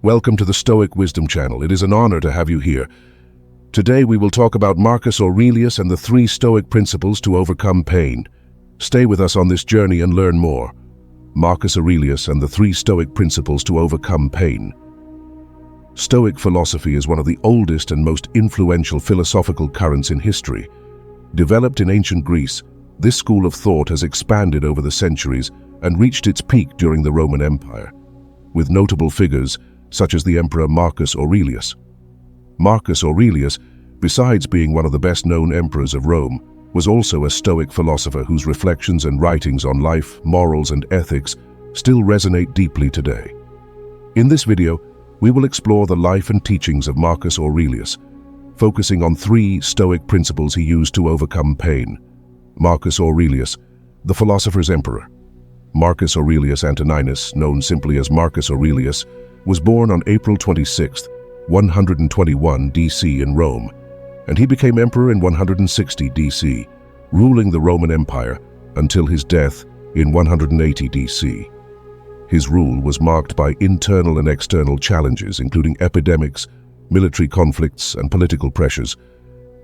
Welcome to the Stoic Wisdom Channel. It is an honor to have you here. Today we will talk about Marcus Aurelius and the three Stoic principles to overcome pain. Stay with us on this journey and learn more. Marcus Aurelius and the three Stoic principles to overcome pain. Stoic philosophy is one of the oldest and most influential philosophical currents in history. Developed in ancient Greece, this school of thought has expanded over the centuries and reached its peak during the Roman Empire, with notable figures such as the Emperor Marcus Aurelius. Marcus Aurelius, besides being one of the best-known emperors of Rome, was also a Stoic philosopher whose reflections and writings on life, morals, and ethics still resonate deeply today. In this video, we will explore the life and teachings of Marcus Aurelius, focusing on three Stoic principles he used to overcome pain. Marcus Aurelius, the philosopher's emperor. Marcus Aurelius Antoninus, known simply as Marcus Aurelius, was born on April 26, 121 DC in Rome, and he became emperor in 160 DC, ruling the Roman Empire until his death in 180 DC. His rule was marked by internal and external challenges, including epidemics, military conflicts, and political pressures.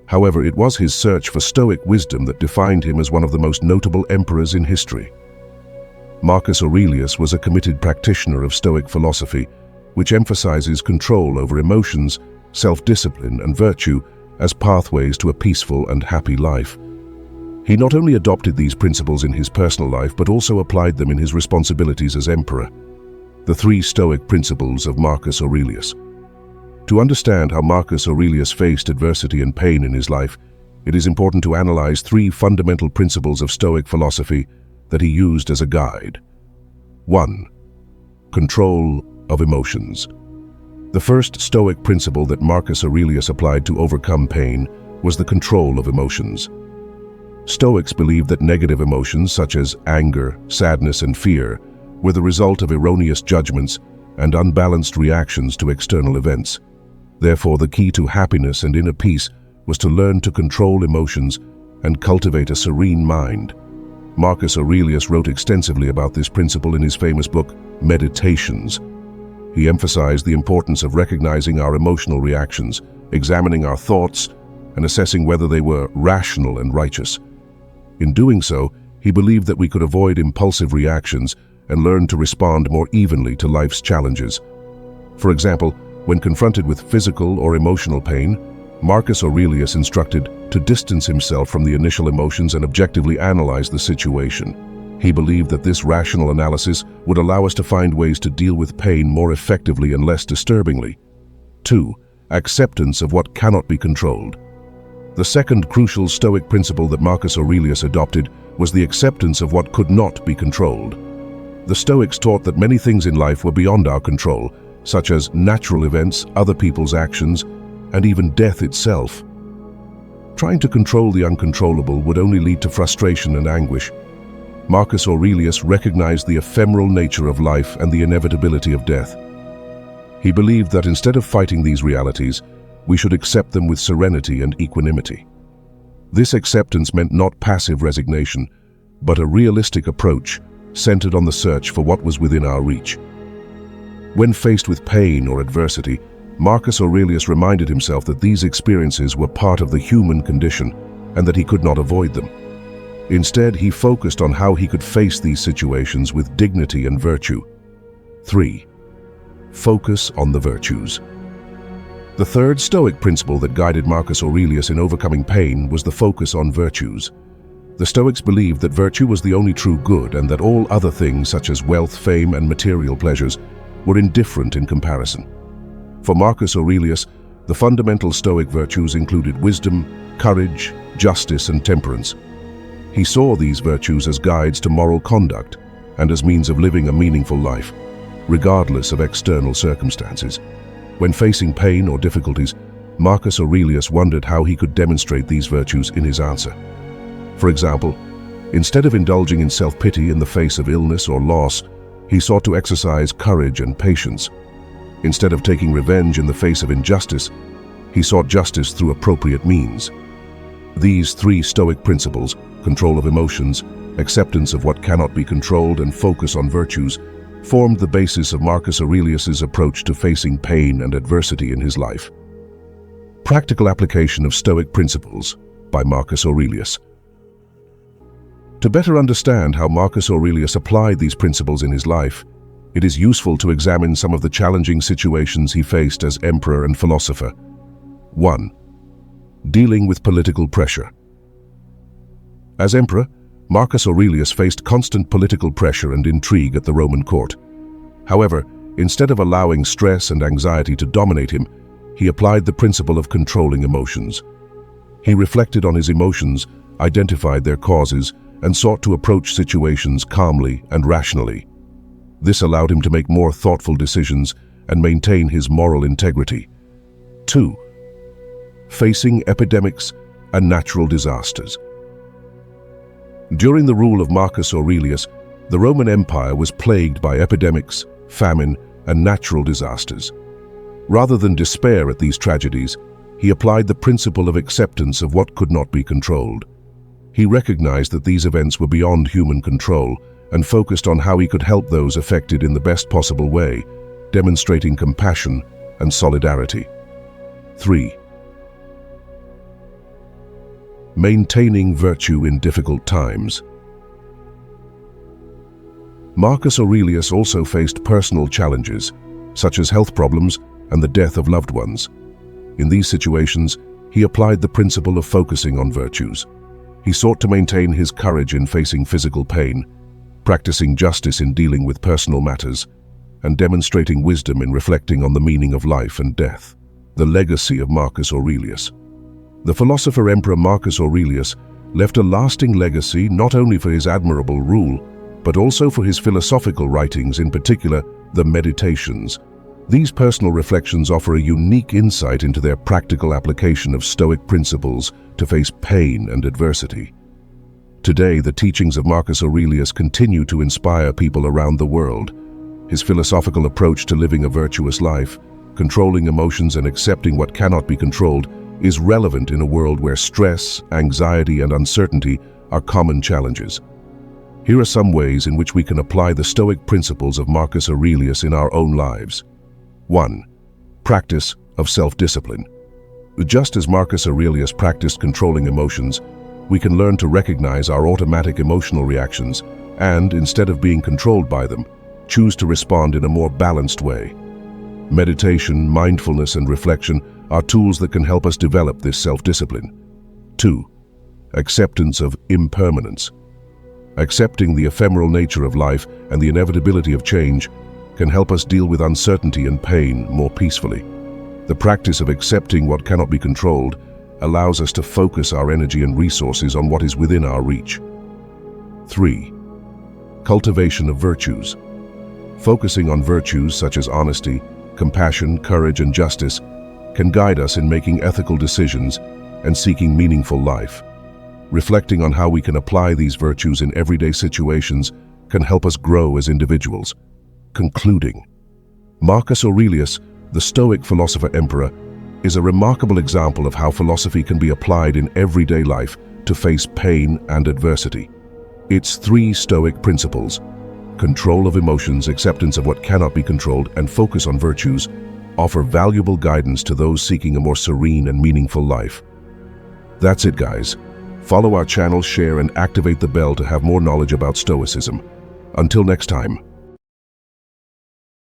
However, it was his search for Stoic wisdom that defined him as one of the most notable emperors in history. Marcus Aurelius was a committed practitioner of Stoic philosophy, which emphasizes control over emotions, self-discipline, and virtue as pathways to a peaceful and happy life. He not only adopted these principles in his personal life, but also applied them in his responsibilities as emperor. The three Stoic principles of Marcus Aurelius. To understand how Marcus Aurelius faced adversity and pain in his life, it is important to analyze three fundamental principles of Stoic philosophy that he used as a guide. 1. Control of emotions. The first Stoic principle that Marcus Aurelius applied to overcome pain was the control of emotions. Stoics believed that negative emotions such as anger, sadness, and fear were the result of erroneous judgments and unbalanced reactions to external events. Therefore, the key to happiness and inner peace was to learn to control emotions and cultivate a serene mind. Marcus Aurelius wrote extensively about this principle in his famous book, Meditations. He emphasized the importance of recognizing our emotional reactions, examining our thoughts, and assessing whether they were rational and righteous. In doing so, he believed that we could avoid impulsive reactions and learn to respond more evenly to life's challenges. For example, when confronted with physical or emotional pain, Marcus Aurelius instructed to distance himself from the initial emotions and objectively analyze the situation. He believed that this rational analysis would allow us to find ways to deal with pain more effectively and less disturbingly. 2. Acceptance of what cannot be controlled. The second crucial Stoic principle that Marcus Aurelius adopted was the acceptance of what could not be controlled. The Stoics taught that many things in life were beyond our control, such as natural events, other people's actions, and even death itself. Trying to control the uncontrollable would only lead to frustration and anguish. Marcus Aurelius recognized the ephemeral nature of life and the inevitability of death. He believed that instead of fighting these realities, we should accept them with serenity and equanimity. This acceptance meant not passive resignation, but a realistic approach centered on the search for what was within our reach. When faced with pain or adversity, Marcus Aurelius reminded himself that these experiences were part of the human condition and that he could not avoid them. Instead, he focused on how he could face these situations with dignity and virtue. 3. Focus on the virtues. The third Stoic principle that guided Marcus Aurelius in overcoming pain was the focus on virtues. The Stoics believed that virtue was the only true good and that all other things such as wealth, fame, and material pleasures were indifferent in comparison. For Marcus Aurelius, the fundamental Stoic virtues included wisdom, courage, justice, and temperance. He saw these virtues as guides to moral conduct and as means of living a meaningful life, regardless of external circumstances. When facing pain or difficulties, Marcus Aurelius wondered how he could demonstrate these virtues in his answer. For example, instead of indulging in self-pity in the face of illness or loss, he sought to exercise courage and patience. Instead of taking revenge in the face of injustice, he sought justice through appropriate means. These three Stoic principles, control of emotions, acceptance of what cannot be controlled, and focus on virtues, formed the basis of Marcus Aurelius's approach to facing pain and adversity in his life. Practical application of Stoic Principles by Marcus Aurelius. To better understand how Marcus Aurelius applied these principles in his life, it is useful to examine some of the challenging situations he faced as emperor and philosopher. 1. Dealing with political pressure. As emperor, Marcus Aurelius faced constant political pressure and intrigue at the Roman court. However, instead of allowing stress and anxiety to dominate him, he applied the principle of controlling emotions. He reflected on his emotions, identified their causes, and sought to approach situations calmly and rationally. This allowed him to make more thoughtful decisions and maintain his moral integrity. 2. Facing epidemics and natural disasters. During the rule of Marcus Aurelius, the Roman Empire was plagued by epidemics, famine, and natural disasters. Rather than despair at these tragedies, he applied the principle of acceptance of what could not be controlled. He recognized that these events were beyond human control and focused on how he could help those affected in the best possible way, demonstrating compassion and solidarity. 3. Maintaining virtue in difficult times. Marcus Aurelius also faced personal challenges, such as health problems and the death of loved ones. In these situations, he applied the principle of focusing on virtues. He sought to maintain his courage in facing physical pain, practicing justice in dealing with personal matters, and demonstrating wisdom in reflecting on the meaning of life and death. The legacy of Marcus Aurelius. The philosopher-emperor Marcus Aurelius left a lasting legacy not only for his admirable rule, but also for his philosophical writings, in particular, the Meditations. These personal reflections offer a unique insight into their practical application of Stoic principles to face pain and adversity. Today, the teachings of Marcus Aurelius continue to inspire people around the world. His philosophical approach to living a virtuous life, controlling emotions and accepting what cannot be controlled, is relevant in a world where stress, anxiety, and uncertainty are common challenges. Here are some ways in which we can apply the Stoic principles of Marcus Aurelius in our own lives. 1. Practice of self-discipline. Just as Marcus Aurelius practiced controlling emotions, we can learn to recognize our automatic emotional reactions and, instead of being controlled by them, choose to respond in a more balanced way. Meditation, mindfulness, and reflection are tools that can help us develop this self-discipline. 2. Acceptance of impermanence. Accepting the ephemeral nature of life and the inevitability of change can help us deal with uncertainty and pain more peacefully. The practice of accepting what cannot be controlled allows us to focus our energy and resources on what is within our reach. 3. Cultivation of virtues. Focusing on virtues such as honesty, compassion, courage, and justice can guide us in making ethical decisions and seeking meaningful life. Reflecting on how we can apply these virtues in everyday situations can help us grow as individuals. Concluding, Marcus Aurelius, the Stoic philosopher-emperor, is a remarkable example of how philosophy can be applied in everyday life to face pain and adversity. Its 3 Stoic principles, control of emotions, acceptance of what cannot be controlled, and focus on virtues, offer valuable guidance to those seeking a more serene and meaningful life. That's it, guys. Follow our channel, share, and activate the bell to have more knowledge about Stoicism. Until next time.